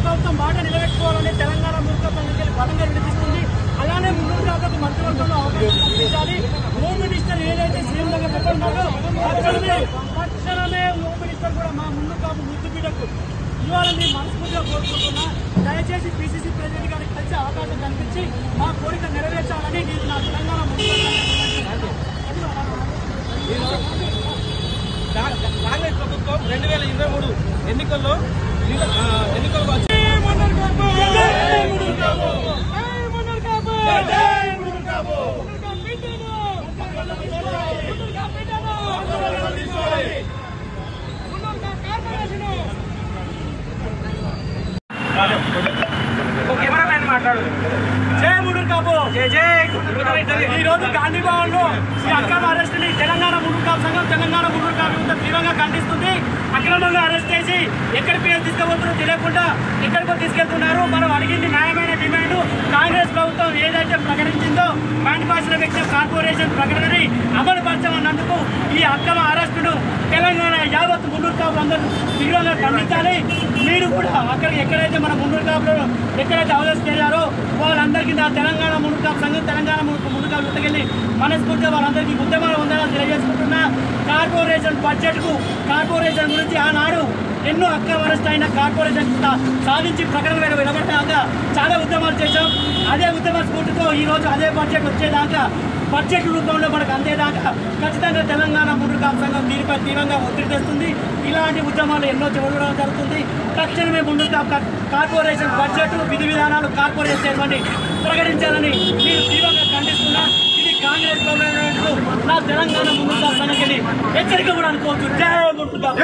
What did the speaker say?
కాంగ్రెస్ ప్రభుత్వం మాట నిలబెట్టుకోవాలని తెలంగాణ మున్సిపల్ సంఘానికి బలంగా వినిపిస్తుంది. అలానే ముందు కాకపోతే మంత్రివర్గంలో అవకాశం కల్పించాలి. హోమ్ మినిస్టర్ ఏదైతే సీఎం దగ్గర పెట్టుకున్నారో తక్షణమే హోమ్ మినిస్టర్ కూడా మా ముందు కాపు ముద్దుబిడ్డకు ఇవ్వాలని మనస్ఫూర్తిగా కోరుకుంటున్నా. దయచేసి పిసిసి ప్రెసిడెంట్ గారికి కలిసి అవకాశం కల్పించి మా కోరిక నెరవేర్చాలని నేను నా తెలంగాణ కాంగ్రెస్ ప్రభుత్వం 2023 ఎన్నికల్లో జై మునూర్ కాపు ఈ రోజు గాంధీ భవన్ లో ఈ అక్రమ అరెస్ట్ ని తెలంగాణ మునూర్ కాపు సంఘం తెలంగాణ మునూర్ కాపు తీవ్రంగా ఖండిస్తుంది. అక్రమంగా అరెస్ట్ చేసి ఎక్కడి పేరు తీసుకుపోతున్నారో తెలియకుండా ఎక్కడికో తీసుకెళ్తున్నారు. మనం అడిగింది న్యాయమైన డిమాండ్. కాంగ్రెస్ ప్రభుత్వం ఏదైతే ప్రకటించిందో మ్యానుఫ్యాక్చరింగ్ ఎక్సెప్ట్ కార్పొరేషన్ ప్రకటనని అమలు పరచమన్నందుకు ఈ అక్రమ అరెస్టును తెలంగాణ యావత్ మునూర్ కాపులందరూ తీవ్రంగా ఖండించాలి. మీరు కూడా అక్కడ ఎక్కడైతే మన మునూర్ కాపులో ఎక్కడైతే అవకాశం చేశారో వాళ్ళందరికీ నా తెలంగాణ మునూర్ కాపు సంఘం తెలంగాణ మునూర్ కాపు ఉత్తకెళ్ళి మనస్ఫూర్తిగా వాళ్ళందరికీ ఉద్యమాలు ఉండాలని తెలియజేసుకుంటున్నా. కార్పొరేషన్ గురించి ఆనాడు ఎన్నో అక్రమ అరెస్ట్ అయిన కార్పొరేషన్ సాధించి ప్రకటన వినబడేదాకా చాలా ఉద్యమాలు చేశాం. అదే ఉద్యమ స్ఫూర్తితో ఈరోజు అదే బడ్జెట్ వచ్చేదాకా బడ్జెట్ రూపంలో మనకు అందేదాకా ఖచ్చితంగా తెలంగాణ మునూర్ కాపు సంఘం దీనిపై తీవ్రంగా ఒత్తిడి తెస్తుంది. ఇలాంటి ఉద్యమాలు ఎన్నో చూడడం జరుగుతుంది. తక్షణమే మునూర్ కాపు కార్పొరేషన్ బడ్జెట్ విధి విధానాలు కార్పొరేషన్ చేయమని ప్రకటించాలని నేను తీవ్రంగా ఖండిస్తున్నా. ఇది కాంగ్రెస్ గవర్నమెంట్ నా తెలంగాణ మునూర్ కాపు సంఘానికి హెచ్చరిక కూడా అనుకోవచ్చు. జై మునూర్ కాపు.